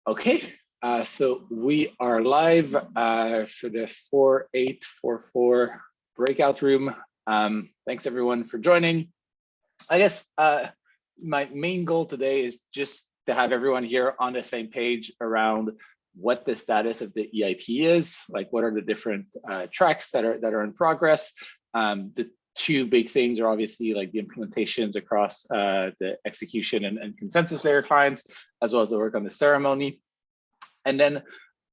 Okay, so we are live for the 4844 breakout room. Thanks everyone for joining. I guess my main goal today is just to have everyone here on the same page around what the status of the EIP is, like what are the different tracks that are in progress. The two big things are obviously like the implementations across the execution and consensus layer clients, as well as the work on the ceremony. And then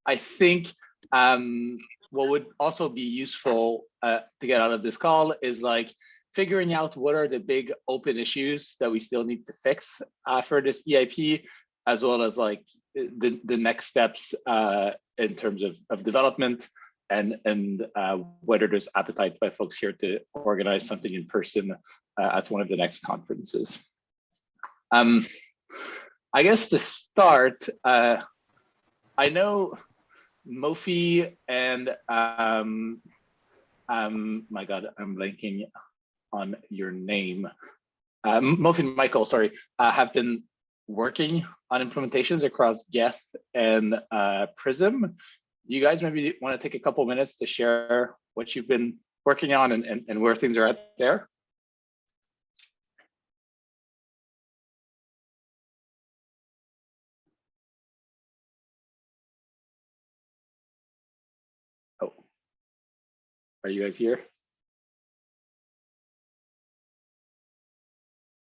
I think what would also be useful to get out of this call is like figuring out what are the big open issues that we still need to fix for this EIP, as well as like the next steps in terms of development, and whether there's appetite by folks here to organize something in person at one of the next conferences. I guess to start, I know Mofi and my God, I'm blanking on your name. Mofi and Michael, sorry, have been working on implementations across Geth and Prism. You guys maybe want to take a couple minutes to share what you've been working on and where things are at there? Oh, are you guys here?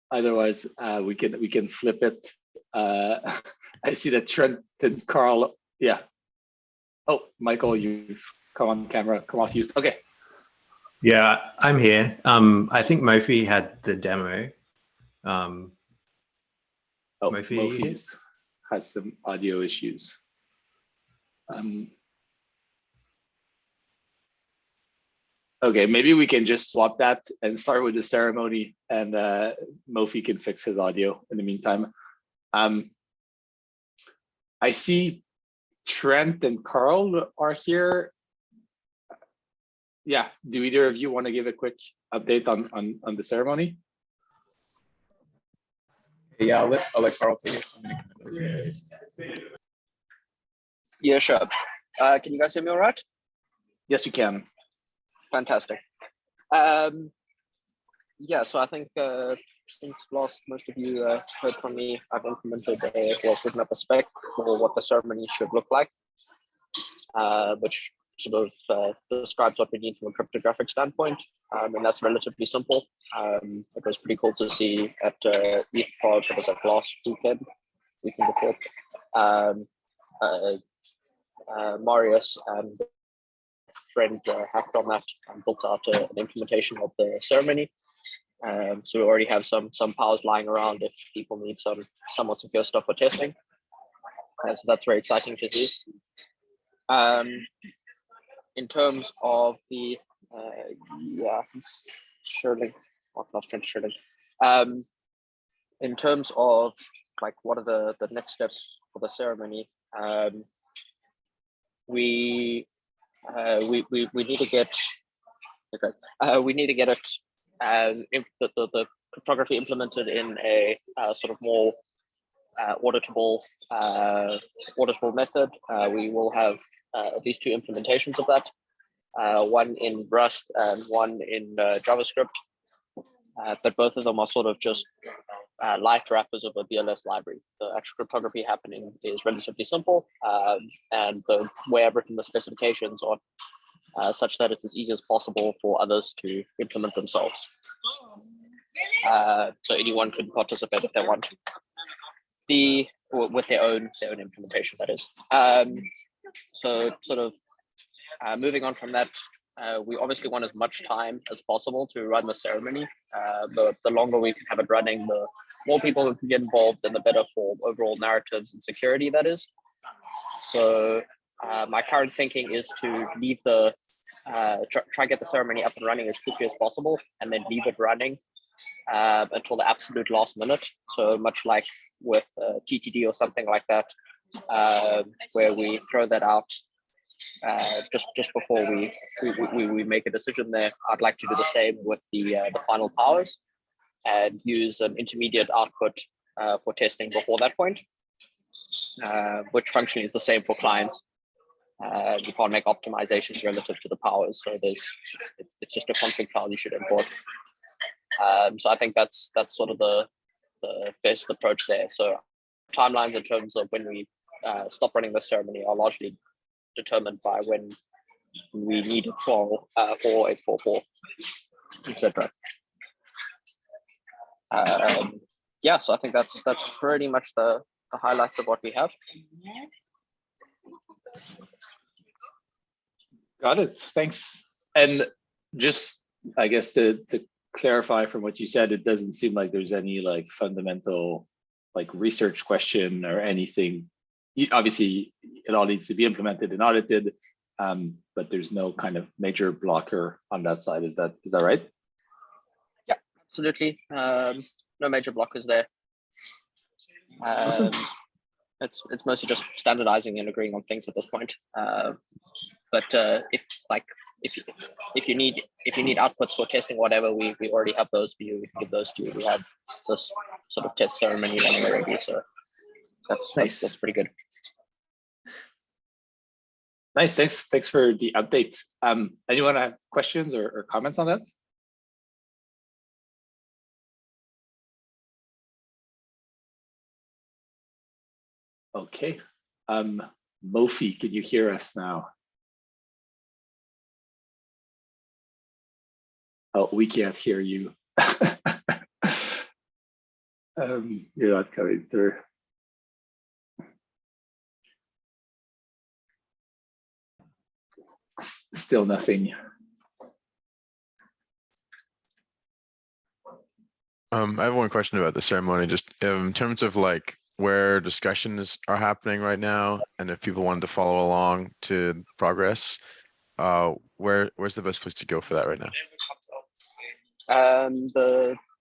Otherwise, we can flip it. I see that Trent and Carl, yeah. Oh, Michael, you've come on camera, come off mute. Okay. Yeah, I'm here. I think Mofi had the demo. Mofi has some audio issues. Okay, maybe we can just swap that and start with the ceremony, and Mofi can fix his audio in the meantime. I see Trent and Carl are here. Yeah, do either of you want to give a quick update on the ceremony? Yeah, I'll let Carl take it. Yeah, sure. Can you guys hear me all right? Yes, we can. Fantastic. Yeah, so I think since last most of you heard from me, I've implemented written up a spec for what the ceremony should look like, which sort of describes what we need from a cryptographic standpoint, and that's relatively simple. It was pretty cool to see at EIP-4844, it was like last weekend before, Marius and friend hacked on that and built out an implementation of the ceremony. So we already have some powers lying around if people need some somewhat secure stuff for testing. So that's very exciting to see. In terms of the Shirley, not Trent, Shirley. In terms of like what are the next steps for the ceremony, we need to get it as the cryptography implemented in a sort of more auditable method. We will have at least two implementations of that, one in Rust and one in JavaScript, but both of them are sort of just light wrappers of a BLS library. The actual cryptography happening is relatively simple, and the way I've written the specifications are such that it's as easy as possible for others to implement themselves. So anyone can participate if they want, with their own implementation, that is. So sort of moving on from that, we obviously want as much time as possible to run the ceremony. The longer we can have it running, the more people who can get involved, and the better for overall narratives and security, that is. So my current thinking is to leave try get the ceremony up and running as quickly as possible, and then leave it running until the absolute last minute. So much like with TTD or something like that, where we throw that out just before we make a decision there. I'd like to do the same with the final powers and use an intermediate output for testing before that point. which functionally is the same for clients. You can't make optimizations relative to the powers, so it's just a config file you should import. So I think that's sort of the best approach there. So timelines in terms of when we stop running the ceremony are largely determined by when we need it for 4844, etc. Yeah, so I think that's pretty much the highlights of what we have. Got it. Thanks. And just, I guess, to clarify from what you said, it doesn't seem like there's any like fundamental like research question or anything. Obviously, it all needs to be implemented and audited, but there's no kind of major blocker on that side. Is that right? Yeah, absolutely. No major blockers there. Awesome. It's mostly just standardizing and agreeing on things at this point. But if you need outputs for testing, whatever, we already have those for you. We can give those to you. We have this sort of test ceremony running already, so that's Nice. that's pretty good. Nice. Thanks for the update. Anyone have questions or comments on that? Okay. Mofi, can you hear us now? Oh, we can't hear you. You're not coming through. Still nothing. I have one question about the ceremony, just in terms of like where discussions are happening right now, and if people wanted to follow along to progress, where's the best place to go for that right now?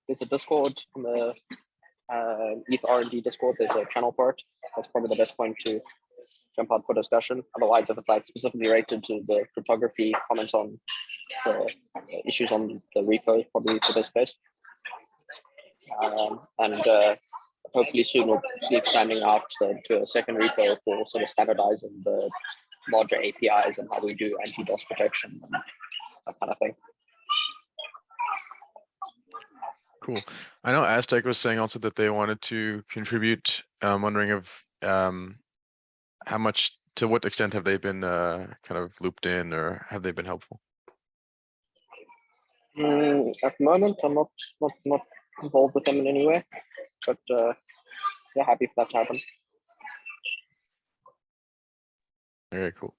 There's a Discord on the ETH R&D Discord. There's a channel for it. That's probably the best point to jump out for discussion. Otherwise, if it's like specifically related to the cryptography, comments on the issues on the repo, probably the best place. And hopefully soon we'll be expanding out to a second repo for sort of standardizing the larger APIs and how we do anti-DOS protection and that kind of thing. Cool. I know Aztec was saying also that they wanted to contribute. I'm wondering if how much, to what extent have they been kind of looped in, or have they been helpful? At the moment, I'm not involved with them in any way, but yeah, happy for that to happen. Okay, cool.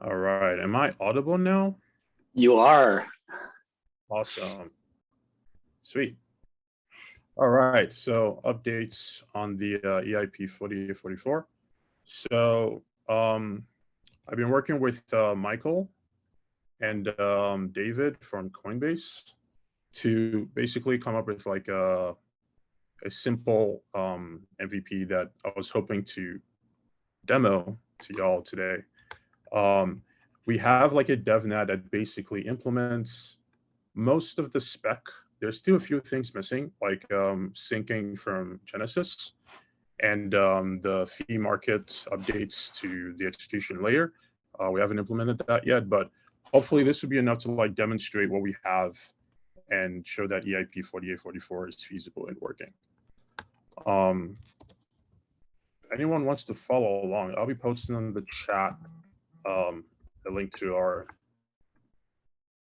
All right, am I audible now? You are. Awesome. Sweet. All right, so updates on the EIP-4844. So I've been working with Michael and David from Coinbase to basically come up with like a simple MVP that I was hoping to demo to y'all today. We have like a DevNet that basically implements most of the spec. There's still a few things missing, like syncing from Genesis and the fee market updates to the execution layer. We haven't implemented that yet, but hopefully this would be enough to like demonstrate what we have and show that EIP-4844 is feasible and working. If anyone wants to follow along, I'll be posting in the chat a link to our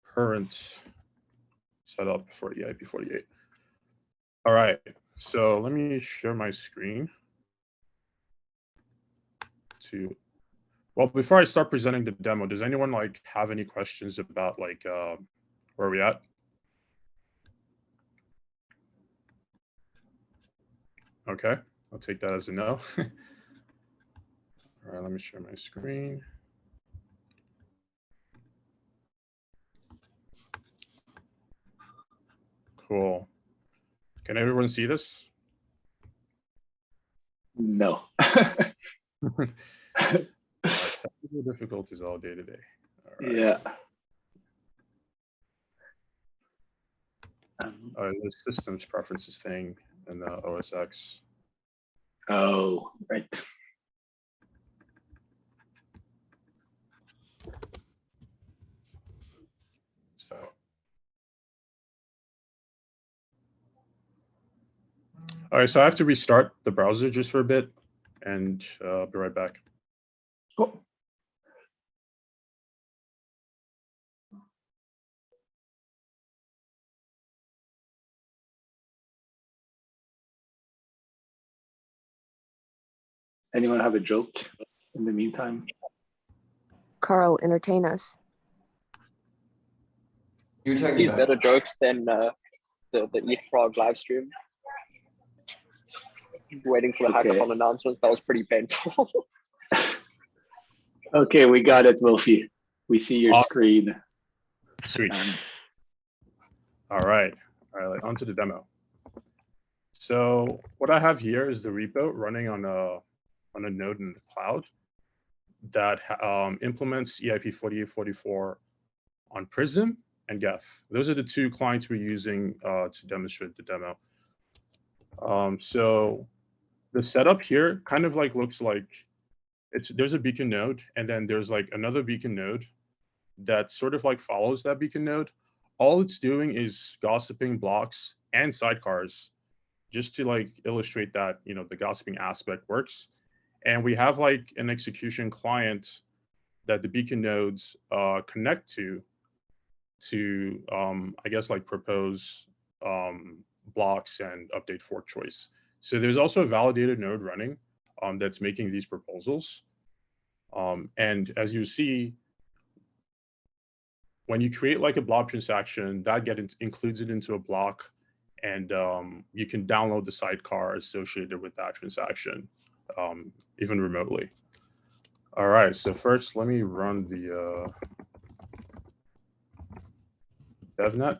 current setup for EIP-48. All right, so let me share my screen to, well, before I start presenting the demo, does anyone like have any questions about like where are we at? Okay, I'll take that as a no. All right, let me share my screen. Cool. Can everyone see this? No. Technical difficulties all day today. All right. Yeah. The systems preferences thing in the OS X. Oh, right. So, all right, so I have to restart the browser just for a bit, and I'll be right back. Cool. Anyone have a joke in the meantime? Carl, entertain us. You're talking These about better jokes than the ETH Prague live stream. Waiting for the Okay. hackathon announcements. That was pretty painful. Okay, we got it, Wolfie. We see your Awesome. screen. Sweet. All right, onto the demo. So what I have here is the repo running on a node in the cloud that implements EIP-4844 on Prism and Geth. Those are the two clients we're using to demonstrate the demo. So the setup here kind of like looks like there's a beacon node, and then there's like another beacon node that sort of like follows that beacon node. All it's doing is gossiping blocks and sidecars, just to like illustrate that, you know, the gossiping aspect works. And we have like an execution client that the beacon nodes connect to I guess like propose blocks and update fork choice. So there's also a validated node running that's making these proposals. And as you see, when you create like a blob transaction, that includes it into a block, and you can download the sidecar associated with that transaction, even remotely. All right, so first let me run the DevNet.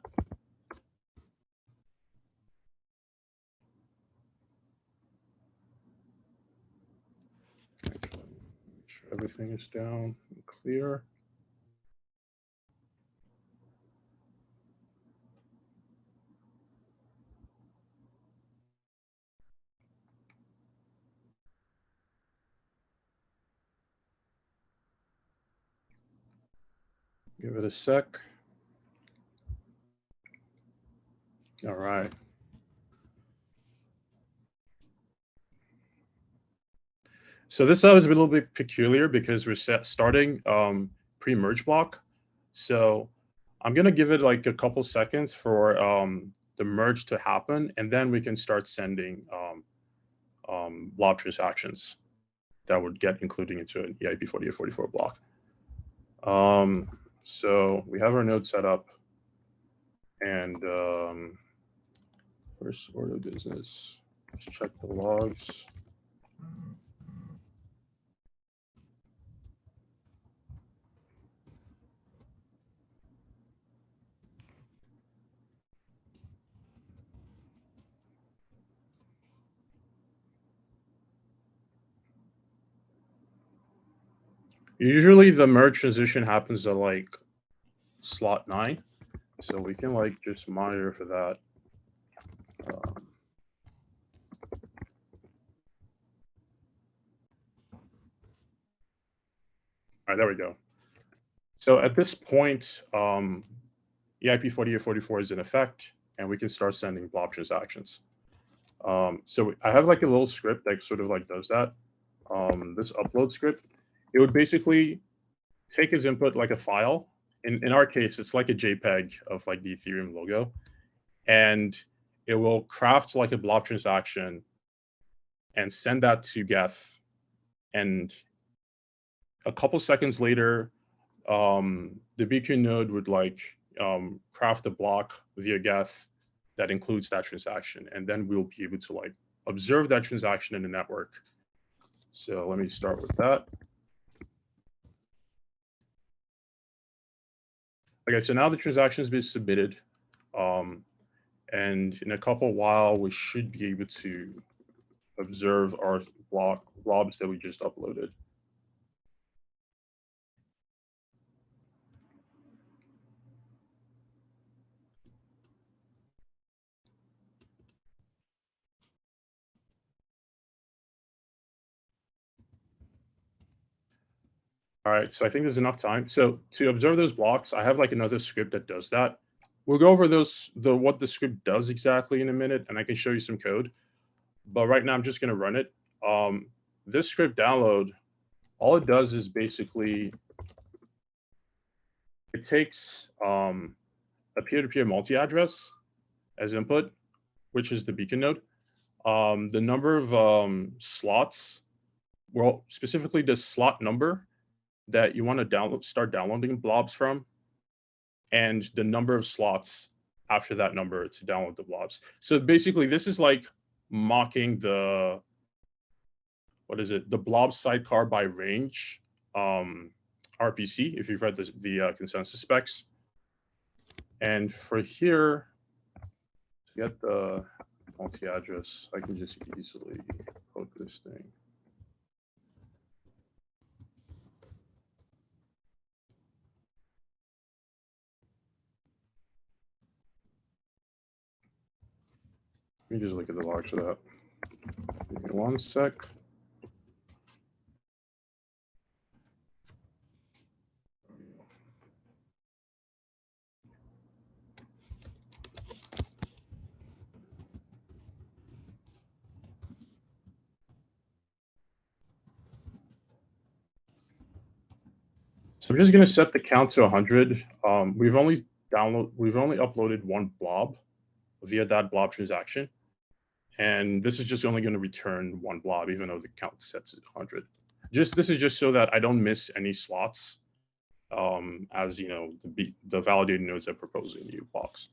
Make sure everything is down and clear. Give it a sec. All right. So this is a little bit peculiar because we're starting pre-merge block. So I'm gonna give it like a couple seconds for the merge to happen, and then we can start sending blob transactions that would get including into an EIP-4844 block. So we have our node set up, and first order of business, let's check the logs. Usually the merge transition happens at like slot 9, so we can like just monitor for that. All right, there we go. So at this point, EIP-4844 is in effect, and we can start sending blob transactions. So I have like a little script that sort of like does that. This upload script, it would basically take as input like a file. In our case, it's like a JPEG of like the Ethereum logo, and it will craft like a blob transaction and send that to Geth. And a couple seconds later, the beacon node would like craft a block via Geth that includes that transaction, and then we'll be able to like observe that transaction in the network. So let me start with that. Okay, so now the transaction has been submitted, and in a couple while we should be able to observe our blobs that we just uploaded. All right, so I think there's enough time. So to observe those blocks, I have like another script that does that. We'll go over what the script does exactly in a minute, and I can show you some code. But right now I'm just gonna run it. This script download, all it does is basically, it takes a peer-to-peer multi-address as input, which is the beacon node. The number of slots, well, specifically the slot number that you want to start downloading blobs from, and the number of slots after that number to download the blobs. So basically, this is like mocking the, what is it? The blob sidecar by range RPC, if you've read the consensus specs. And for here, to get the multi-address, I can just easily poke this thing. Let me just look at the logs for that. Give me 1 sec. So I'm just going to set the count to 100. We've only uploaded one blob via that blob transaction, and this is just only going to return one blob, even though the count sets at 100. This is just so that I don't miss any slots, as you know, the validated nodes are proposing new blocks.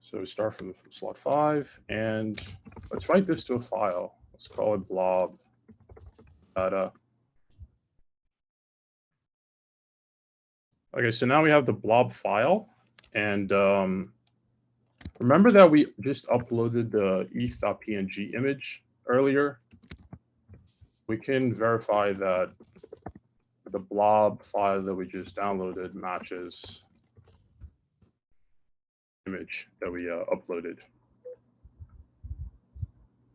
So we start from slot 5, and let's write this to a file. Let's call it blob data. Okay, so now we have the blob file, and remember that we just uploaded the eth.png image earlier. We can verify that the blob file that we just downloaded matches the image that we uploaded.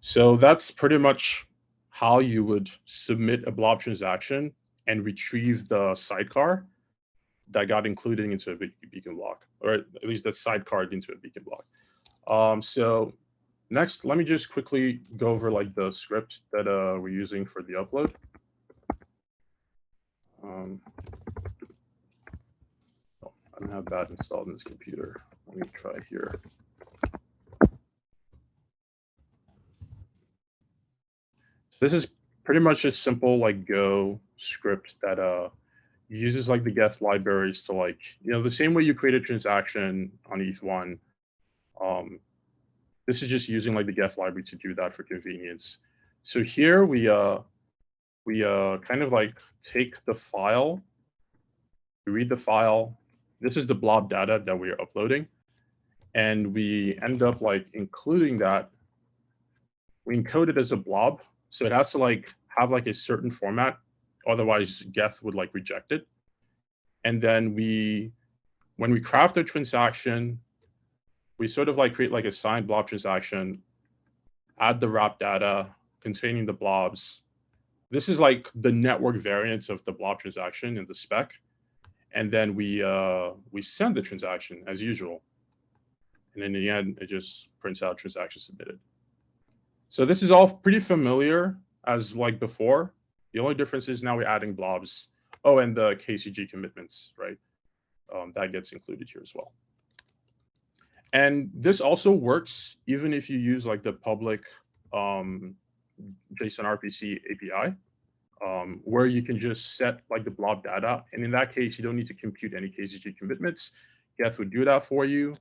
So that's pretty much how you would submit a blob transaction and retrieve the sidecar that got included into a beacon block, or at least that sidecar into a beacon block. So next, let me just quickly go over like the script that we're using for the upload. I don't have that installed in this computer. Let me try here. So this is pretty much a simple like Go script that uses like the Geth libraries to like, the same way you create a transaction on ETH1. This is just using like the Geth library to do that for convenience. So here we kind of like take the file, we read the file. This is the blob data that we are uploading, and we end up like including that. We encode it as a blob, so it has to like have like a certain format. Otherwise, Geth would like reject it. And then when we craft a transaction, we sort of like create like a signed blob transaction, add the wrap data containing the blobs. This is like the network variant of the blob transaction in the spec. And then we send the transaction as usual. And in the end, it just prints out transaction submitted. So this is all pretty familiar as like before. The only difference is now we're adding blobs. Oh, and the KCG commitments, right? That gets included here as well. And this also works even if you use like the public JSON RPC API, where you can just set like the blob data. And in that case, you don't need to compute any KCG commitments. Geth would do that for you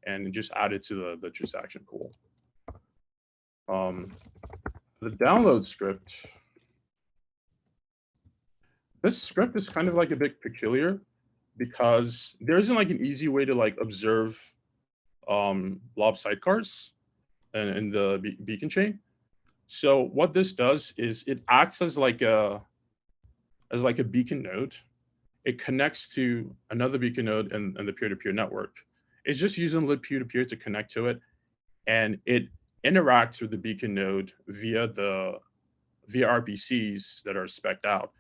and just add it to the transaction pool. The download script. This script is kind of like a bit peculiar because there isn't like an easy way to like observe blob sidecars in the beacon chain. So what this does is it acts as like a beacon node. It connects to another beacon node and the peer-to-peer network. It's just using libpeer-to-peer to connect to it, and it interacts with the beacon node via RPCs that are spec'd out.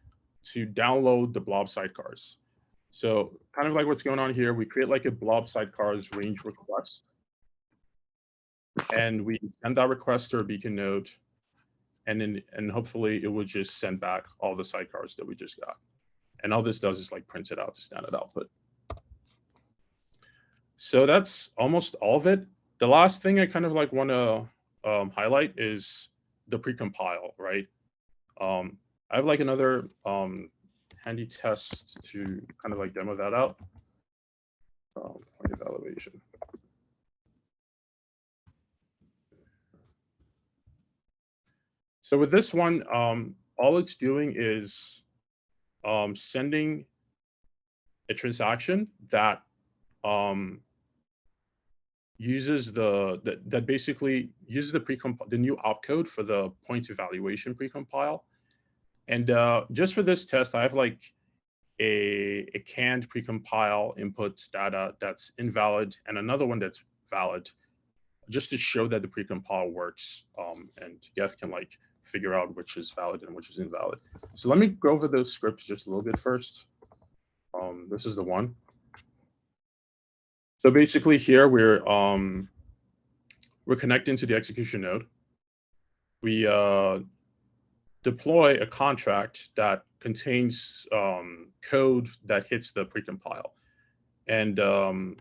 to download the blob sidecars. So kind of like what's going on here, we create like a blob sidecars range request. And we send that request to our beacon node. And hopefully it would just send back all the sidecars that we just got. And all this does is like print it out to standard output. So that's almost all of it. The last thing I kind of like want to highlight is the precompile, right? I have like another handy test to kind of like demo that out. Point evaluation. So with this one, all it's doing is sending a transaction that uses that basically uses the new opcode for the point evaluation precompile. And just for this test, I have like a canned precompile input data that's invalid and another one that's valid, just to show that the precompile works, and Geth can like figure out which is valid and which is invalid. So let me go over those scripts just a little bit first. This is the one. So basically here we're connecting to the execution node. We deploy a contract that contains code that hits the precompile. And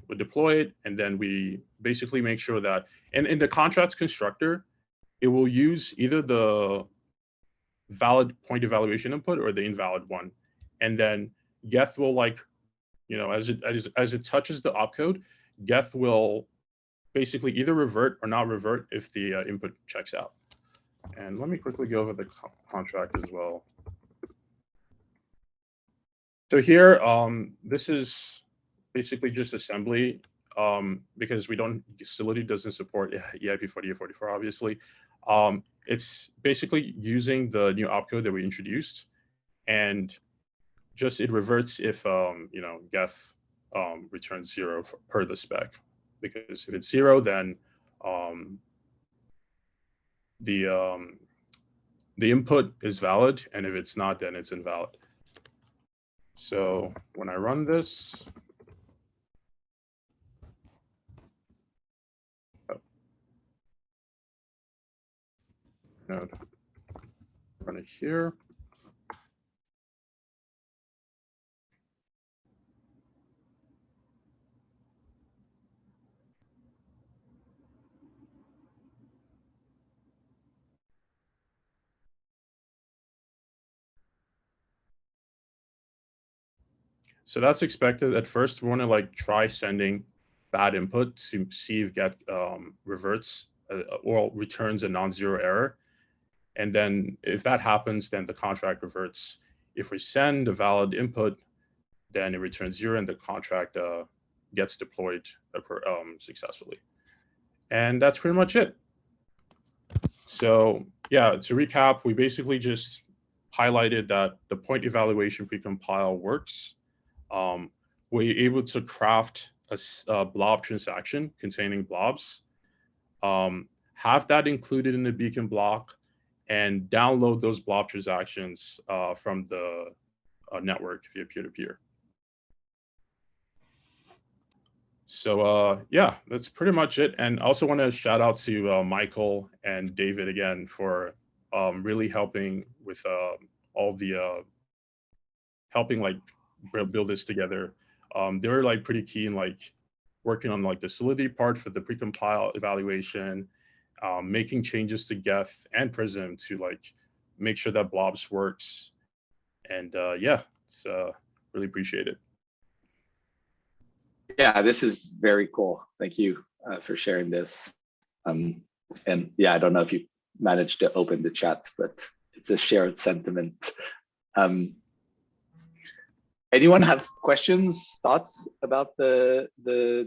we deploy it, and then we basically make sure that, and in the contracts constructor, it will use either the valid point evaluation input or the invalid one. And then Geth will like, you know, as it touches the opcode, Geth will basically either revert or not revert if the input checks out. And let me quickly go over the contract as well. So here, this is basically just assembly, because Facility doesn't support EIP-4844, obviously. It's basically using the new opcode that we introduced, and just it reverts if you know, Geth returns 0 per the spec, because if it's 0, then the input is valid, and if it's not, then it's invalid. So when I run this, node, run it here. So that's expected. At first, we want to like try sending bad input to see if Geth reverts or returns a non-zero error. And then if that happens, then the contract reverts. If we send a valid input, then it returns 0 and the contract gets deployed successfully. And that's pretty much it. So yeah, to recap, we basically just highlighted that the point evaluation precompile works. We're able to craft a blob transaction containing blobs, have that included in the beacon block, and download those blob transactions from the network via peer-to-peer. So yeah, that's pretty much it. And I also want to shout out to Michael and David again for really helping with all the helping like build this together. They were like pretty keen, like working on like the solidity part for the precompile evaluation, making changes to Geth and Prism to like make sure that blobs works. And yeah, it's really appreciate it. Yeah, this is very cool. Thank you for sharing this. And yeah, I don't know if you managed to open the chat, but it's a shared sentiment. Anyone have questions, thoughts about the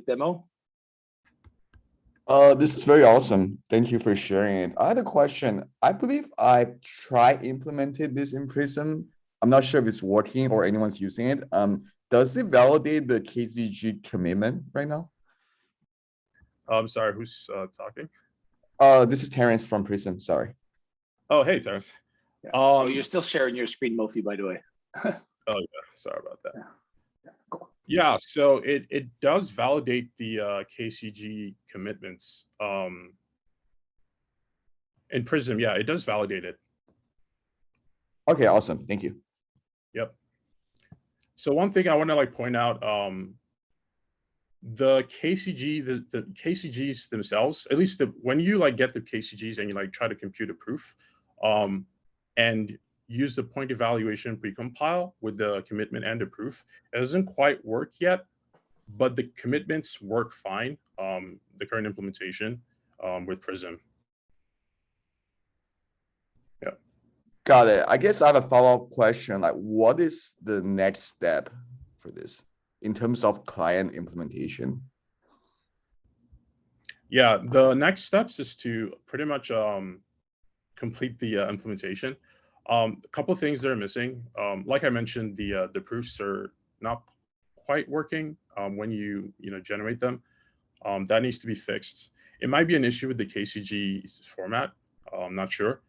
demo? This is very awesome. Thank you for sharing it. I had a question. I believe I implemented this in Prism. I'm not sure if it's working or anyone's using it. Does it validate the KZG commitment right now? I'm sorry, who's talking? This is Terrence from Prism. Sorry. Oh, hey, Terrence. Yeah. Oh, you're still sharing your screen, Mofi, by the way. Oh yeah, sorry about that. Yeah, cool. Yeah, so it does validate the KCG commitments. In Prism, yeah, it does validate it. Okay, awesome. Thank you. Yep. So one thing I want to like point out, the KCG, the KCGs themselves, at least when you like get the KCGs and you like try to compute a proof, and use the point evaluation precompile with the commitment and the proof, it doesn't quite work yet, but the commitments work fine. The current implementation with Prism. Yeah. Got it. I guess I have a follow-up question. Like, what is the next step for this in terms of client implementation? Yeah, the next steps is to pretty much complete the implementation. A couple of things that are missing. Like I mentioned, the proofs are not quite working when you generate them. That needs to be fixed. It might be an issue with the KCG format. I'm not sure.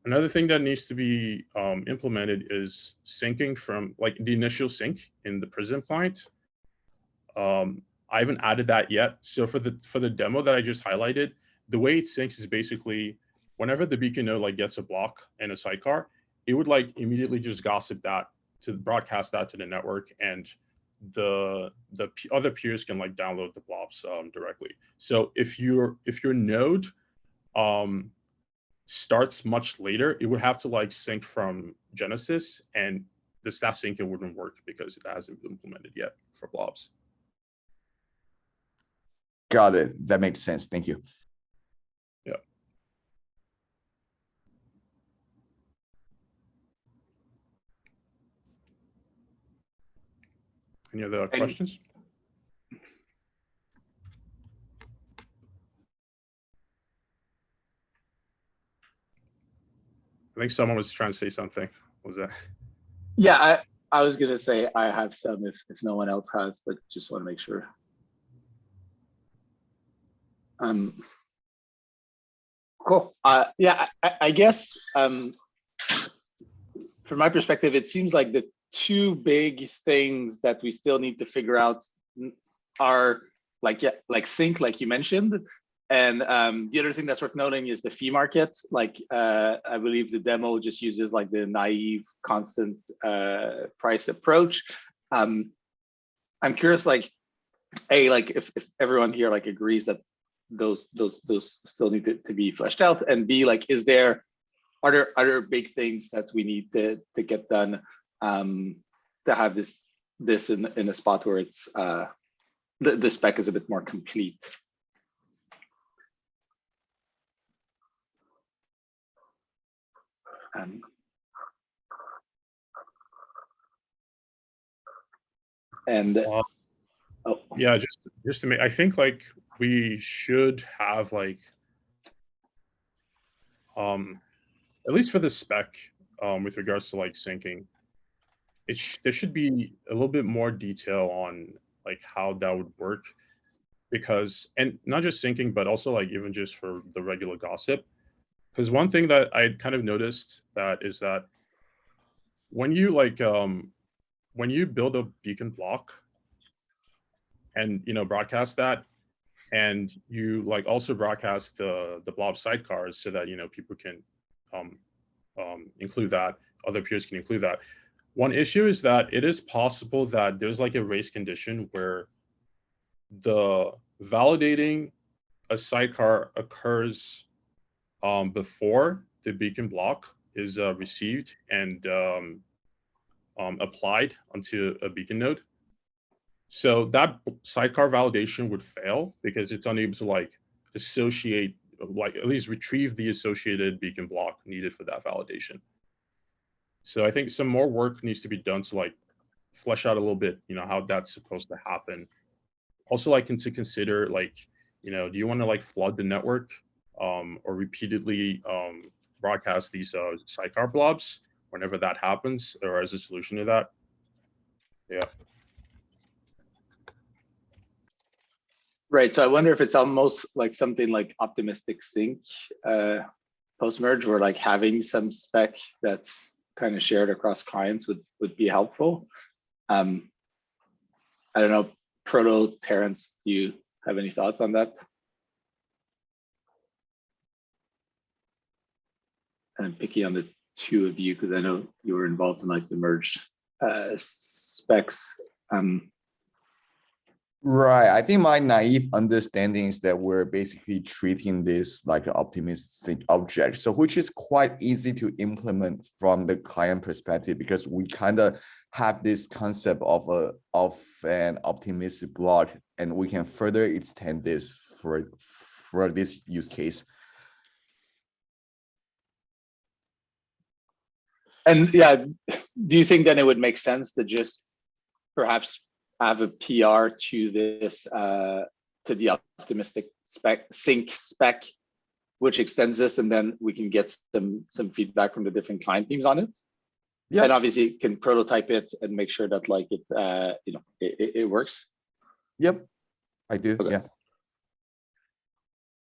Another thing that needs to be implemented is syncing from like the initial sync in the Prism client. I haven't added that yet. So for the demo that I just highlighted, the way it syncs is basically whenever the beacon node like gets a block and a sidecar, it would like immediately just gossip that to broadcast that to the network, and the other peers can like download the blobs directly. So if your node starts much later, it would have to like sync from Genesis, and the stat syncing wouldn't work because it hasn't been implemented yet for blobs. Got it. That makes sense. Thank you. Yeah. Any other questions? I think someone was trying to say something. What was that? Yeah, I was gonna say I have some if no one else has, but just want to make sure. Cool. Yeah, I guess from my perspective, it seems like the two big things that we still need to figure out are like sync, like you mentioned, and the other thing that's worth noting is the fee market. Like I believe the demo just uses like the naive constant price approach. I'm curious, like if everyone here like agrees that those still need to be fleshed out, and B, like are there big things that we need to get done to have this in a spot where it's the spec is a bit more complete. Yeah, just to make, I think like we should have like at least for the spec with regards to like syncing, there should be a little bit more detail on like how that would work, because, and not just syncing, but also like even just for the regular gossip. Because one thing that I kind of noticed that is that when you like when you build a beacon block and broadcast that, and you like also broadcast the blob sidecars so that people can include that, other peers can include that. One issue is that it is possible that there's like a race condition where the validating a sidecar occurs before the beacon block is received and applied onto a beacon node. So that sidecar validation would fail because it's unable to like associate, like at least retrieve the associated beacon block needed for that validation. So I think some more work needs to be done to like flesh out a little bit, how that's supposed to happen. Also, like to consider like, do you want to like flood the network or repeatedly broadcast these sidecar blobs whenever that happens, or as a solution to that? Yeah. Right. So I wonder if it's almost like something like optimistic sync post merge, where like having some spec that's kind of shared across clients would be helpful. I don't know, Proto, Terrence, do you have any thoughts on that? And I'm picking on the two of you because I know you were involved in like the merged specs. Right. I think my naive understanding is that we're basically treating this like an optimistic object. So which is quite easy to implement from the client perspective, because we kind of have this concept of an optimistic block, and we can further extend this for this use case. And yeah, do you think then it would make sense to just perhaps have a PR to this, to the optimistic sync spec, which extends this, and then we can get some feedback from the different client teams on it? Yeah. And obviously can prototype it and make sure that like it, it works. Yep, I do. Okay. Yeah.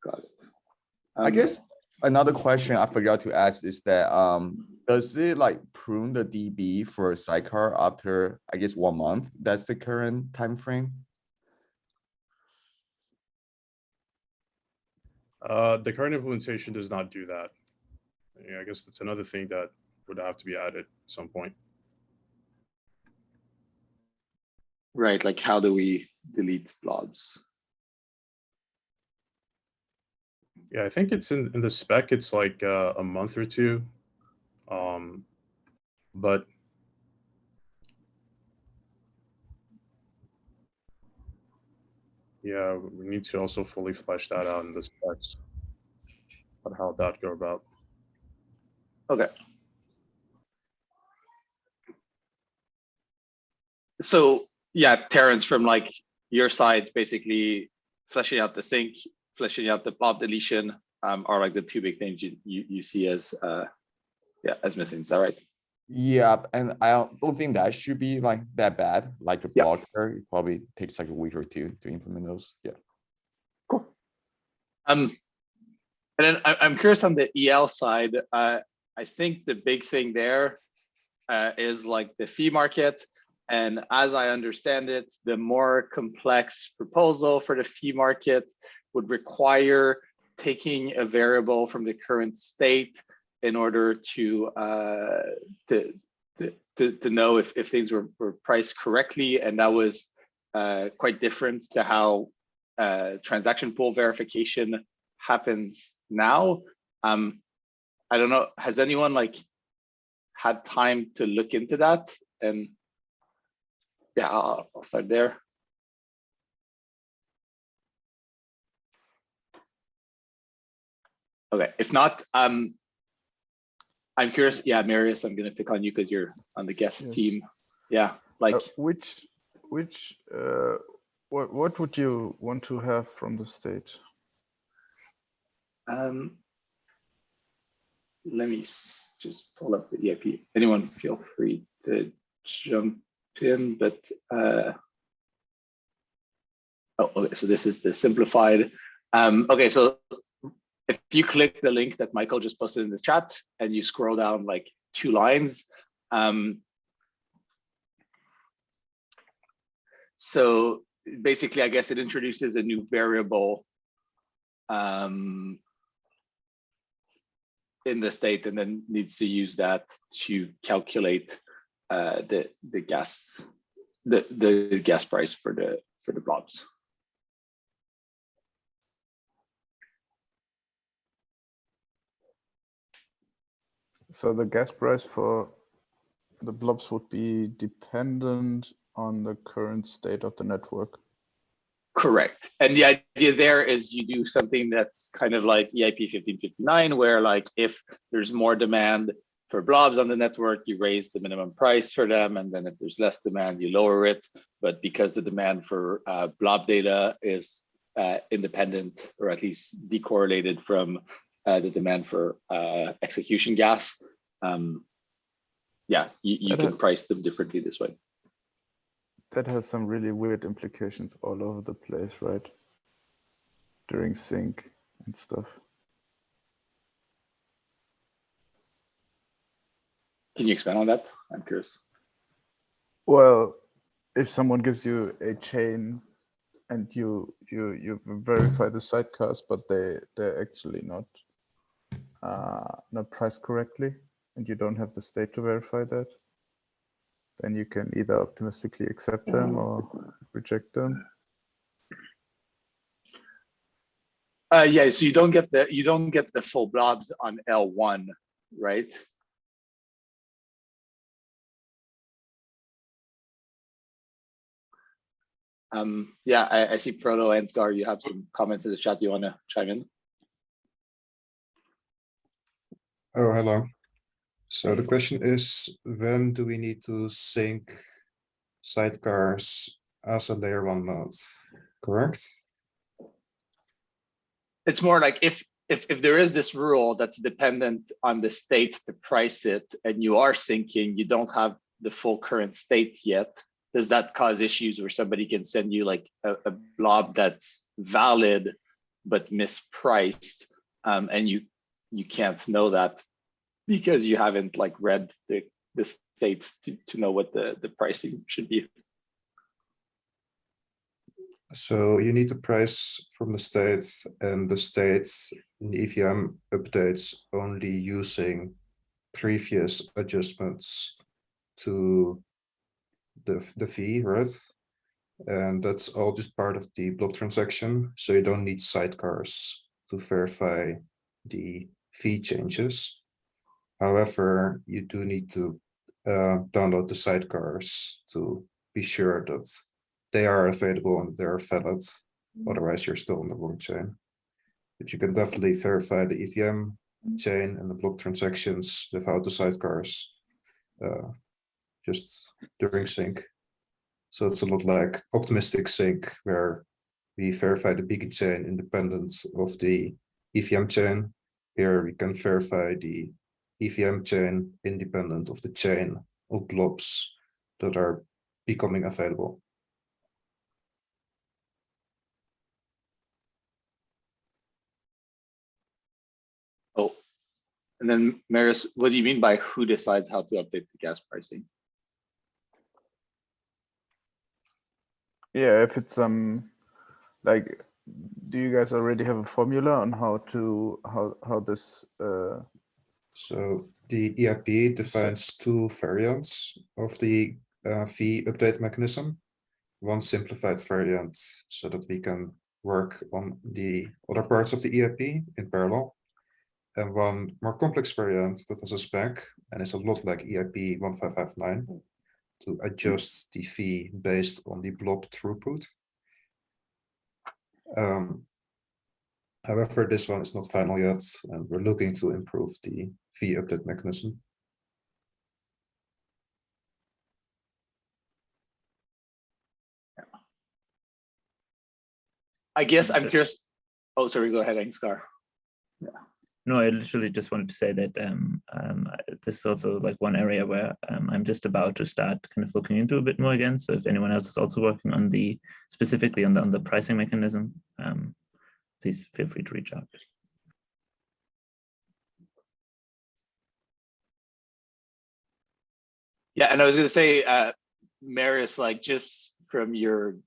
Got it. I guess another question I forgot to ask is that does it like prune the DB for sidecar after, I guess, 1 month? That's the current time frame. The current implementation does not do that. Yeah, I guess that's another thing that would have to be added at some point. Right, like how do we delete blobs? Yeah, I think it's in the spec, it's like a month or two. But yeah, we need to also fully flesh that out in the specs on how that go about. Okay. So yeah, Terrence, from like your side, basically fleshing out the sync, fleshing out the blob deletion, are like the two big things you see as as missing. Is that right? Yeah, and I don't think that should be like that bad. Like a Yeah. blocker, it probably takes like a week or two to implement those. Yeah. Cool. And then I'm curious on the EL side. I think the big thing there is like the fee market. And as I understand it, the more complex proposal for the fee market would require taking a variable from the current state in order to know if things were priced correctly. And that was quite different to how transaction pool verification happens now. I don't know, has anyone like had time to look into that? And yeah, I'll start there. Okay, if not, I'm curious. Yeah, Marius, I'm gonna pick on you because you're on the guest team. Yeah, like what would you want to have from the state? let me just pull up the EIP. Anyone feel free to jump in, but oh, okay, so this is the simplified. Okay, so if you click the link that Michael just posted in the chat and you scroll down like 2 lines, so basically, I guess it introduces a new variable in the state, and then needs to use that to calculate the gas price for the blobs. So the gas price for the blobs would be dependent on the current state of the network. Correct. And the idea there is you do something that's kind of like EIP-4844, where like if there's more demand for blobs on the network, you raise the minimum price for them. And then if there's less demand, you lower it. But because the demand for blob data is independent, or at least decorrelated from the demand for execution gas, yeah, you can price them differently this way. That has some really weird implications all over the place, right? During sync and stuff. Can you expand on that? I'm curious. Well, if someone gives you a chain and you verify the sidecars, but they're actually not priced correctly, and you don't have the state to verify that, then you can either optimistically accept them or reject them. Yeah, so you don't get the full blobs on L1, right? Yeah, I see Proto and Scar, you have some comments in the chat. You want to chime in? Oh, hello. So the question is, when do we need to sync sidecars as a layer 1 node? Correct? It's more like if there is this rule that's dependent on the state to price it, and you are syncing, you don't have the full current state yet. Does that cause issues where somebody can send you like a blob that's valid but mispriced, and you can't know that because you haven't like read the state to know what the pricing should be? So you need to price from the state, and the state in the EVM updates only using previous adjustments to the fee, right? And that's all just part of the block transaction. So you don't need sidecars to verify the fee changes. However, you do need to download the sidecars to be sure that they are available and they're valid. Otherwise, you're still on the wrong chain. But you can definitely verify the EVM chain and the block transactions without the sidecars just during sync. So it's a lot like optimistic sync, where we verify the beacon chain independent of the EVM chain. Here we can verify the EVM chain independent of the chain of blobs that are becoming available. Oh, and then Marius, what do you mean by who decides how to update the gas pricing? Yeah, if it's like, do you guys already have a formula on how this So the EIP defines two variants of the fee update mechanism. One simplified variant so that we can work on the other parts of the EIP in parallel. And one more complex variant that has a spec and is a lot like EIP-1559 to adjust the fee based on the blob throughput. However, this one is not final yet, and we're looking to improve the fee update mechanism. I guess I'm curious. Oh, sorry, go ahead, Angskar. Yeah. No, I literally just wanted to say that this is also like one area where I'm just about to start kind of looking into a bit more again. So if anyone else is also working on specifically on the pricing mechanism, please feel free to reach out. Yeah, and I was going to say, Marius, like just from your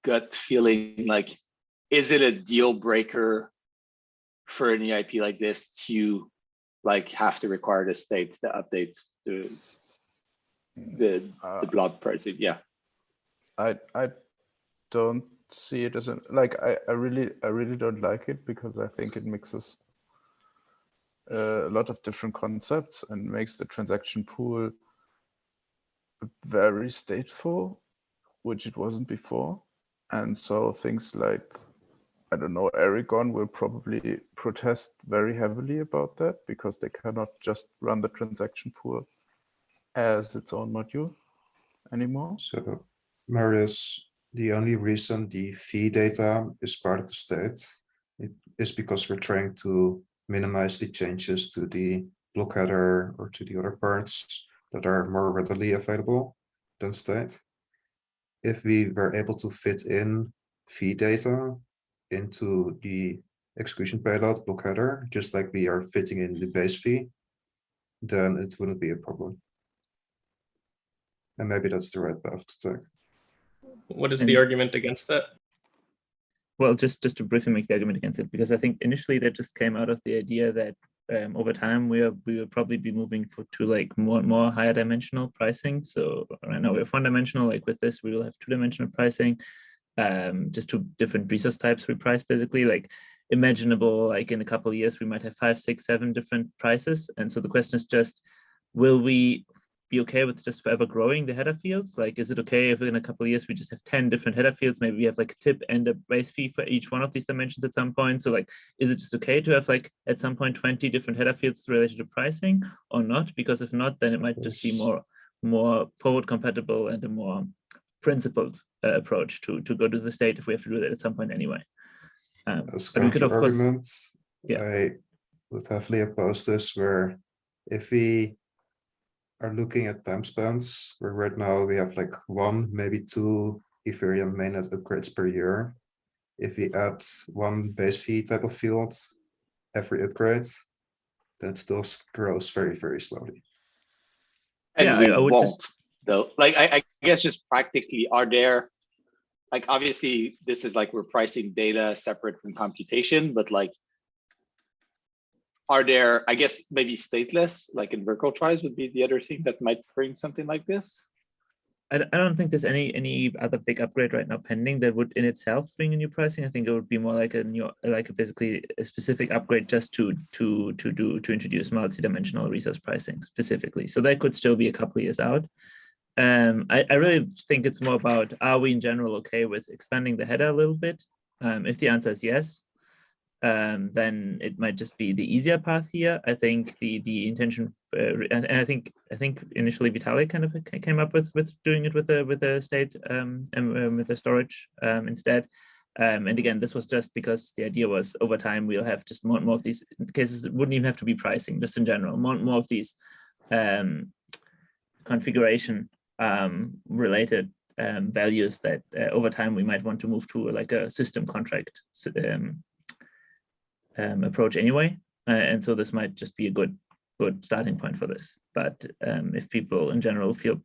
gut feeling, like, is it a deal breaker for an EIP like this to like have to require the state to update the blob pricing? Yeah. I don't see it as I really don't like it, because I think it mixes a lot of different concepts and makes the transaction pool very stateful, which it wasn't before. And so things like, I don't know, Aragon will probably protest very heavily about that, because they cannot just run the transaction pool as its own module anymore. So, Marius, the only reason the fee data is part of the state is because we're trying to minimize the changes to the block header or to the other parts that are more readily available than state. If we were able to fit in fee data into the execution payload block header, just like we are fitting in the base fee, then it wouldn't be a problem. And maybe that's the right path to take. What is And- the argument against that? Well, just to briefly make the argument against it, because I think initially that just came out of the idea that over time we will probably be moving to like more higher dimensional pricing. So right now we have one dimensional. Like with this, we will have 2-dimensional pricing. Just 2 different resource types we price basically. Like imaginable, like in a couple of years we might have 5, 6, 7 different prices. And so the question is just, will we be okay with just forever growing the header fields? Like, is it okay if in a couple of years we just have 10 different header fields? Maybe we have like a tip and a base fee for each one of these dimensions at some point. So like, is it just okay to have like at some point 20 different header fields related to pricing or not? Because if not, then it might just be more forward compatible and a more principled approach to go to the state if we have to do that at some point anyway. As But we could of course, arguments, yeah. I would heavily oppose this, where if we are looking at time spans, where right now we have like 1, maybe 2 Ethereum mainnet upgrades per year. If we add 1 base fee type of field every upgrade, then it still grows very, very slowly. And Yeah, we I would won't just- though. Like I guess just practically, are there, like obviously this is like we're pricing data separate from computation, but like, are there, I guess maybe stateless, like in virtual tries would be the other thing that might bring something like this? I don't think there's any other big upgrade right now pending that would in itself bring a new pricing. I think it would be more like basically a specific upgrade just to introduce multi-dimensional resource pricing specifically. So that could still be a couple of years out. I really think it's more about, are we in general okay with expanding the header a little bit? If the answer is yes, then it might just be the easier path here. I think the intention, and I think initially Vitalik kind of came up with doing it with the state and with the storage instead. And again, this was just because the idea was over time we'll have just more and more of these cases. It wouldn't even have to be pricing, just in general, more and more of these configuration related values that over time we might want to move to like a system contract approach anyway, and so this might just be a good starting point for this. But if people in general feel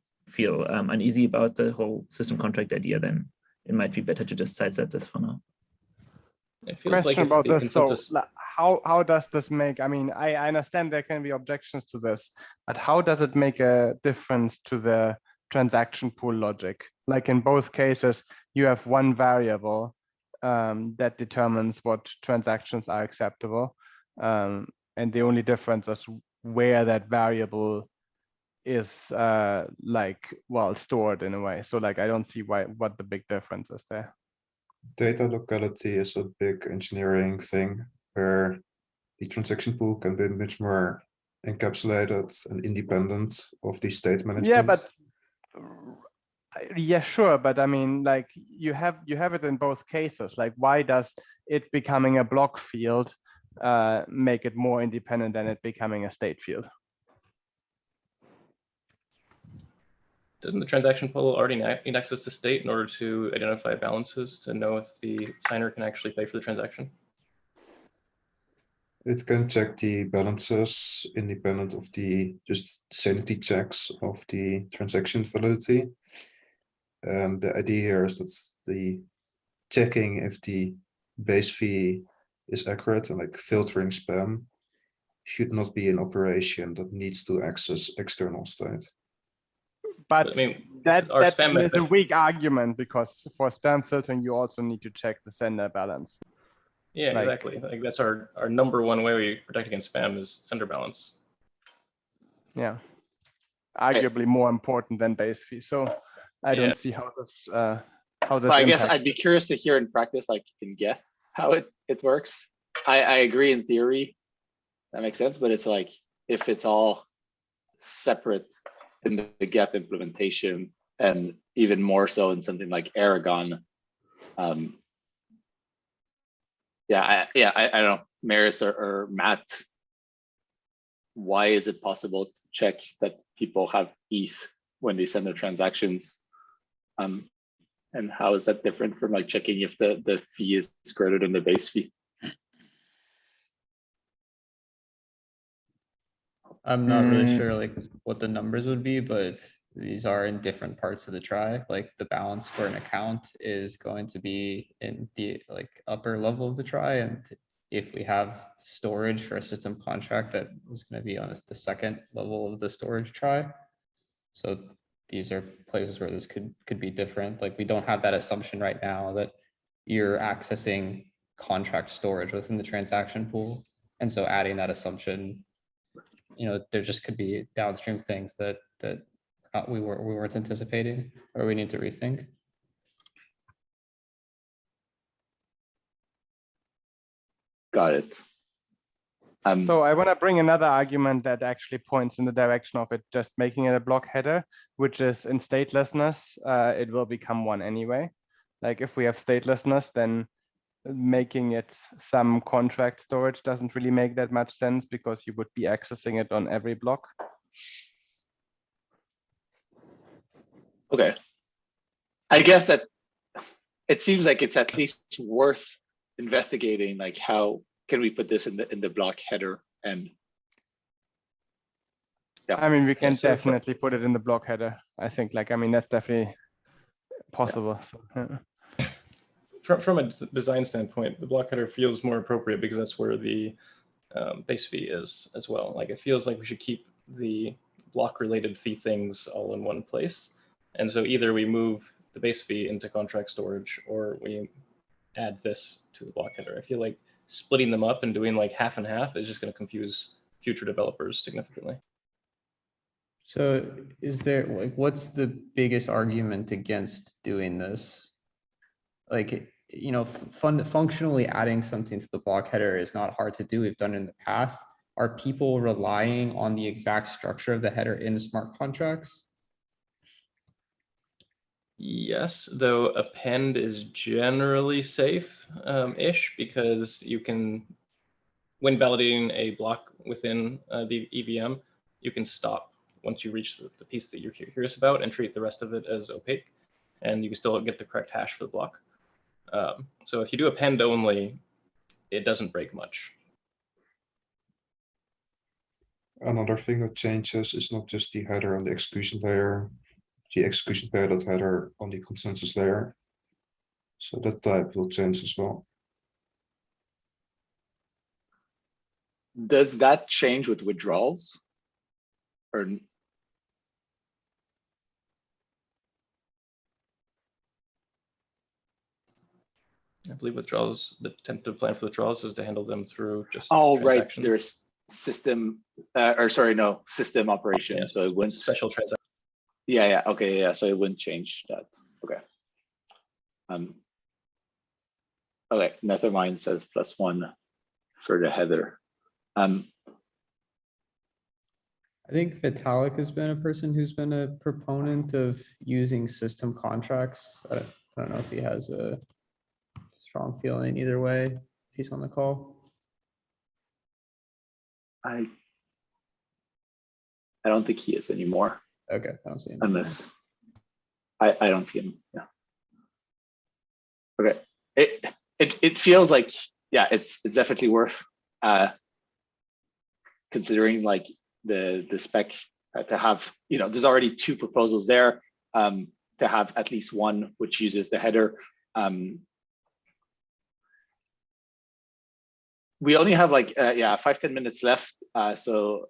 uneasy about the whole system contract idea, then it might be better to just sidestep this for now. It feels like Question if about the this. So consensus, how does this make, I mean, I understand there can be objections to this, but how does it make a difference to the transaction pool logic? Like in both cases, you have one variable that determines what transactions are acceptable. And the only difference is where that variable is stored in a way. So like, I don't see what the big difference is there. Data locality is a big engineering thing where the transaction pool can be much more encapsulated and independent of the state management. Yeah, but yeah, sure. But I mean, like you have it in both cases. Like, why does it becoming a block field make it more independent than it becoming a state field? doesn't the transaction pool already need access to state in order to identify balances to know if the signer can actually pay for the transaction? It can check the balances independent of the just sanity checks of the transaction validity. The idea here is that the checking if the base fee is accurate and like filtering spam should not be an operation that needs to access external state. But I mean, that our is spam a method, weak argument, because for spam filtering, you also need to check the sender balance. yeah, like- exactly. Like that's our number one way we protect against spam is sender balance. Yeah, arguably more important than base fee. So I Yeah. don't see how this But I guess impacts. I'd be curious to hear in practice, like in Geth, how it works. I agree in theory, that makes sense, but it's like, if it's all separate in the Geth implementation, and even more so in something like Aragon. I don't know, Maris or Matt, why is it possible to check that people have ETH when they send their transactions? And how is that different from like checking if the fee is greater than the base fee? I'm not really sure like what the numbers would be, but these are in different parts of the try. Like the balance for an account is going to be in the like upper level of the try. And if we have storage for a system contract, that is going to be on the second level of the storage try. So these are places where this could be different. Like we don't have that assumption right now that you're accessing contract storage within the transaction pool. And so adding that assumption, you know, there just could be downstream things that we weren't anticipating, or we need to rethink. Got it. So I want to bring another argument that actually points in the direction of it just making it a block header, which is in statelessness, it will become one anyway. Like if we have statelessness, then making it some contract storage doesn't really make that much sense because you would be accessing it on every block. Okay. I guess that it seems like it's at least worth investigating, like how can we put this in the block header? And yeah, I mean, we can definitely put it in the block header. I think, like, I mean, that's definitely possible. Yeah. So, From a design standpoint, the block header feels more appropriate because that's where the base fee is as well. Like it feels like we should keep the block related fee things all in one place. And so either we move the base fee into contract storage or we add this to the block header. I feel like splitting them up and doing like half and half is just going to confuse future developers significantly. So is there like, what's the biggest argument against doing this? Like, you know, functionally adding something to the block header is not hard to do. We've done it in the past. Are people relying on the exact structure of the header in smart contracts? Yes, though append is generally safe-ish because you can, when validating a block within the EVM, you can stop once you reach the piece that you're curious about and treat the rest of it as opaque, and you can still get the correct hash for the block. So if you do append only, it doesn't break much. Another thing that changes is not just the header on the execution layer, the execution payload header on the consensus layer. So that type will change as well. does that change with withdrawals? Or I believe withdrawals, the tentative plan for withdrawals is to handle them through just right, there's system system operation. Yeah, so it wouldn't special transaction. Yeah, okay, yeah. So it wouldn't change that. Okay. Okay, Nethermind says +1 for the header. I think Vitalik has been a person who's been a proponent of using system contracts. I don't know if he has a strong feeling either way. He's on the call. I don't think he is anymore. Okay, I don't see him. Unless I don't see him. Yeah. Okay. It feels like, yeah, it's definitely worth considering like the spec to have, you know, there's already 2 proposals there, to have at least one which uses the header. We only have like 5-10 minutes left, so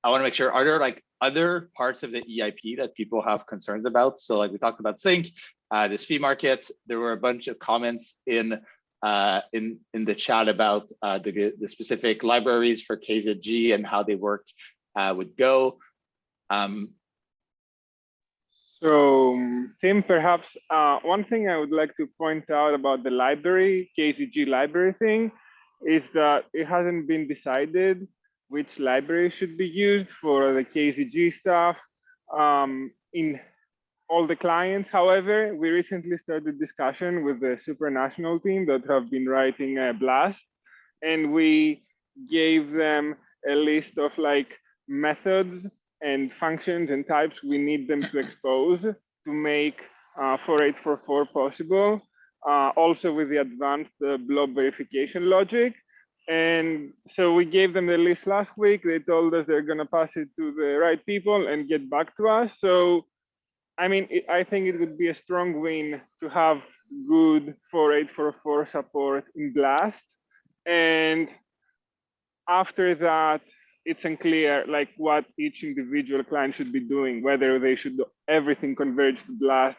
I want to make sure, are there like other parts of the EIP that people have concerns about? So like we talked about sync, this fee market. There were a bunch of comments in the chat about the specific libraries for KZG and how they work with Go. So Tim, perhaps one thing I would like to point out about the library, KZG library thing, is that it hasn't been decided which library should be used for the KZG stuff in all the clients. However, we recently started discussion with the supranational team that have been writing a blast, and we gave them a list of like methods and functions and types we need them to expose to make 4844 possible. Also with the advanced blob verification logic And so we gave them the list last week. They told us they're going to pass it to the right people and get back to us. So, I mean, I think it would be a strong win to have good 4844 support in Blast. And after that, it's unclear like what each individual client should be doing, whether they should do everything converge to Blast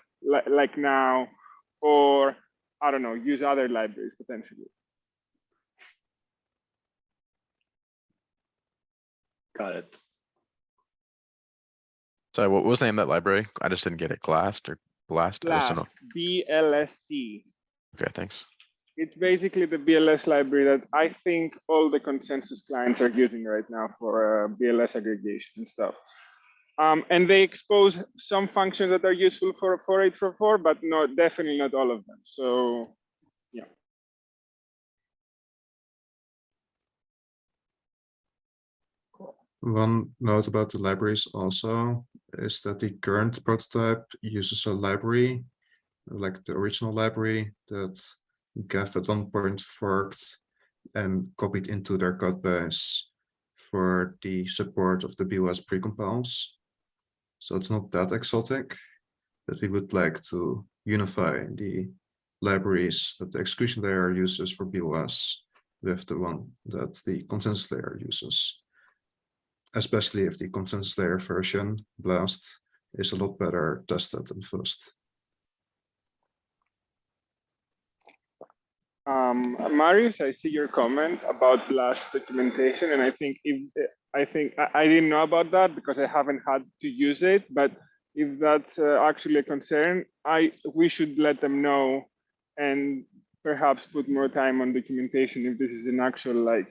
like now, or I don't know, use other libraries potentially. Got it. Sorry, what was the name of that library? I just didn't get it. Blast or Blast? I just don't know. Blast, BLST. Okay, thanks. It's basically the BLS library that I think all the consensus clients are using right now for BLS aggregation and stuff. And they expose some functions that are useful for 4844, but definitely not all of them. So, yeah. One note about the libraries also is that the current prototype uses a library, like the original library that Gav at one point forked and copied into their code base for the support of the BOS precompiles. So it's not that exotic, but we would like to unify the libraries that the execution layer uses for BOS with the one that the consensus layer uses. Especially if the consensus layer version, Blast, is a lot better tested than first. Marius, I see your comment about Blast documentation, and I think I didn't know about that because I haven't had to use it. But if that's actually a concern, we should let them know and perhaps put more time on documentation if this is an actual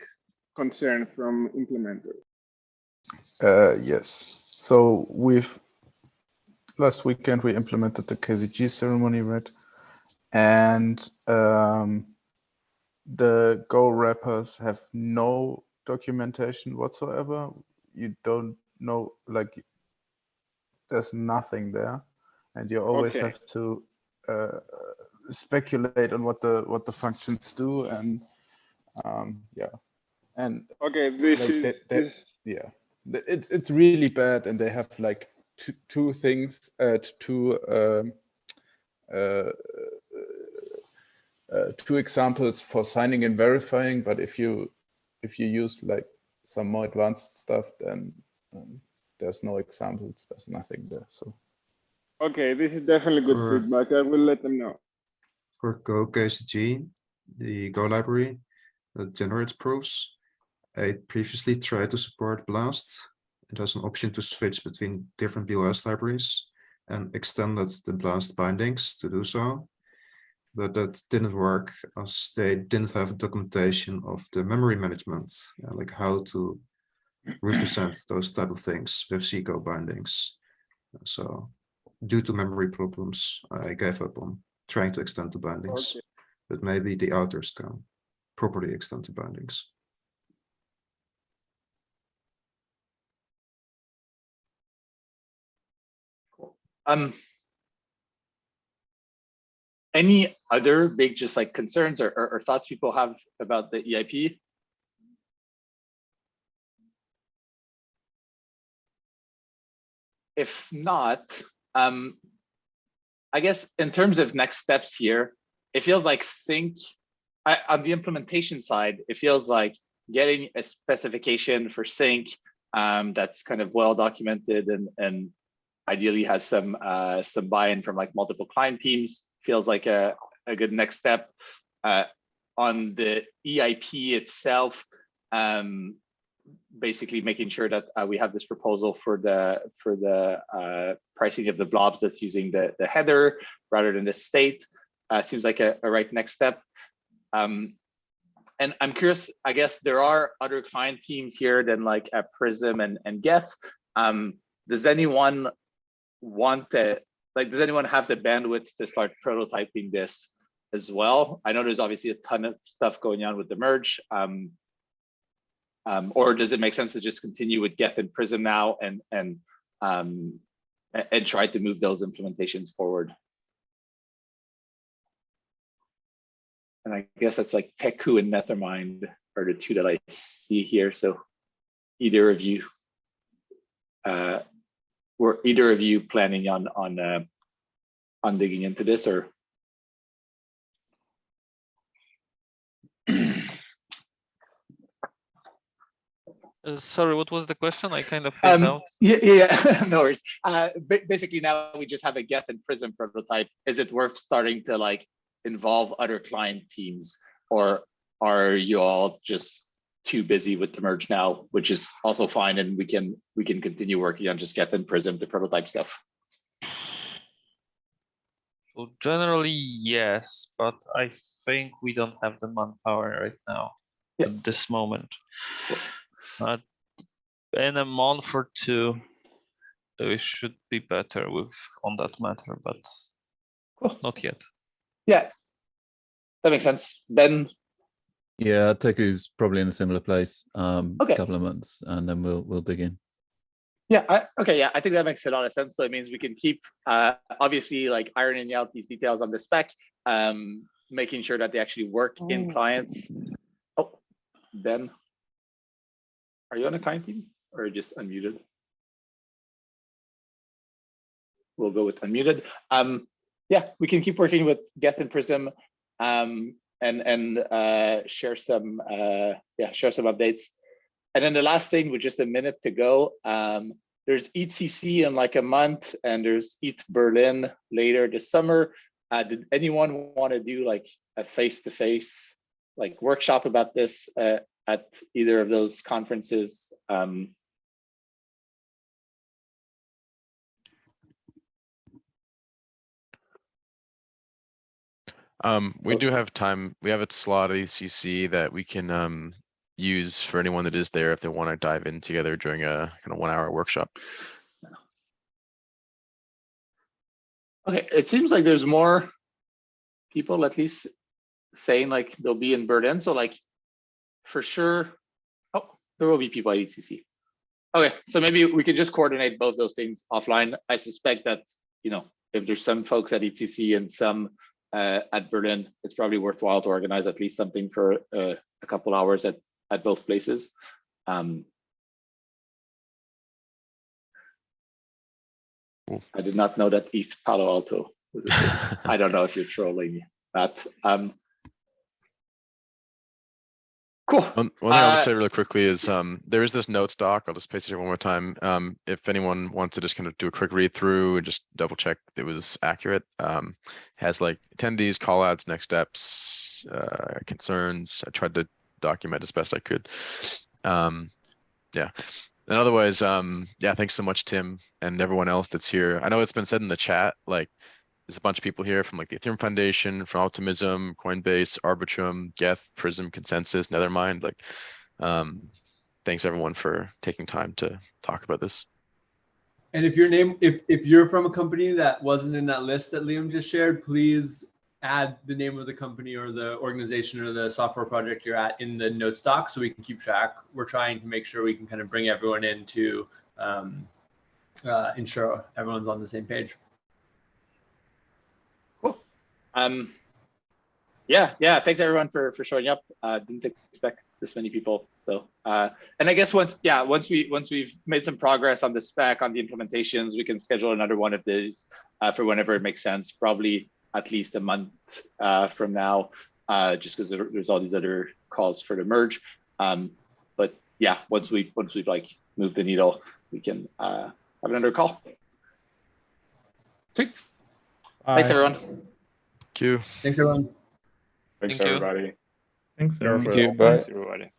concern from implementers. Yes. So last weekend we implemented the KZG ceremony, right? And the Go wrappers have no documentation whatsoever. You don't know, like, there's nothing there, and you always have to speculate on what the functions do, and yeah, and okay, this like is yeah, it's really bad, and they have like two things, two examples for signing and verifying, but if you use like some more advanced stuff, then there's no examples, there's nothing there. So okay, this is definitely good feedback. I will let them know. For Go KCG, the Go library that generates proofs, I previously tried to support Blast. It has an option to switch between different BOS libraries and extended the Blast bindings to do so. But that didn't work as they didn't have documentation of the memory management, like how to represent those type of things with C-Go bindings. So due to memory problems, I gave up on trying to extend the bindings, but maybe the authors can properly extend the bindings. Any other big just like concerns or thoughts people have about the EIP? If not, I guess in terms of next steps here, it feels like sync on the implementation side, it feels like getting a specification for sync that's kind of well documented and ideally has some buy-in from like multiple client teams feels like a good next step. On the EIP itself, basically making sure that we have this proposal for the pricing of the blobs that's using the header rather than the state seems like a right next step. And I'm curious, I guess there are other client teams here than like Prism and Geth. Does anyone want to, like, does anyone have the bandwidth to start prototyping this as well? I know there's obviously a ton of stuff going on with the merge. Or does it make sense to just continue with Geth and Prism now and try to move those implementations forward? And I guess that's like Teku and Nethermind are the two that I see here. So either of you, were either of you planning on digging into this, or? Sorry, what was the question? I kind of phased out. Yeah, no worries. Basically, now we just have a Geth and Prism prototype. Is it worth starting to like involve other client teams, or are you all just too busy with the merge now, which is also fine, and we can continue working on just Geth and Prism, the prototype stuff? So generally, yes, but I think we don't have the manpower right now at this moment. In a month or two, we should be better on that matter, but not yet. Yeah, that makes sense. Ben? Yeah, Teku's probably in a similar place. Okay. Couple of months, and then we'll dig in. Yeah, okay, yeah, I think that makes a lot of sense. So it means we can keep obviously like ironing out these details on the spec, making sure that they actually work in clients. Oh, Ben, are you on a client team or just unmuted? We'll go with unmuted. Yeah, we can keep working with Geth and Prism, and share some updates. And then the last thing, with just a minute to go, there's ETCC in like a month, and there's ETH Berlin later this summer. Did anyone want to do like a face-to-face like workshop about this at either of those conferences? We do have time. We have a slot at ECC that we can use for anyone that is there if they want to dive in together during a kind of 1 hour workshop. Okay, it seems like there's more people at least saying like they'll be in Berlin. So like for sure, oh, there will be people at ECC. Okay, so maybe we could just coordinate both those things offline. I suspect that, you know, if there's some folks at ECC and some at Berlin, it's probably worthwhile to organize at least something for a couple hours at both places. I did not know that East Palo Alto was a thing. I don't know if you're trolling that. Cool. One thing I'll just say really quickly is there is this notes doc. I'll just paste it one more time. If anyone wants to just kind of do a quick read through and just double check it was accurate, has like attendees, call outs, next steps, concerns. I tried to document as best I could. Yeah. And otherwise, yeah, thanks so much, Tim, and everyone else that's here. I know it's been said in the chat, like there's a bunch of people here from like the Ethereum Foundation, from Optimism, Coinbase, Arbitrum, Geth, Prism, Consensus, Nethermind. Like, thanks everyone for taking time to talk about this. And if your name, if you're from a company that wasn't in that list that Liam just shared, please add the name of the company or the organization or the software project you're at in the notes doc so we can keep track. We're trying to make sure we can kind of bring everyone in to ensure everyone's on the same page. Cool. Yeah, thanks everyone for showing up. Didn't expect this many people. So and I guess once we've made some progress on the spec, on the implementations, we can schedule another one of these for whenever it makes sense, probably at least a month from now, just because there's all these other calls for the merge. But yeah, once we've like moved the needle, we can have another call. Sweet. Thanks everyone. Thank you. Thanks everyone. Thanks Thank you. everybody. Thanks. Careful. Thank you. Bye. Thanks, everybody.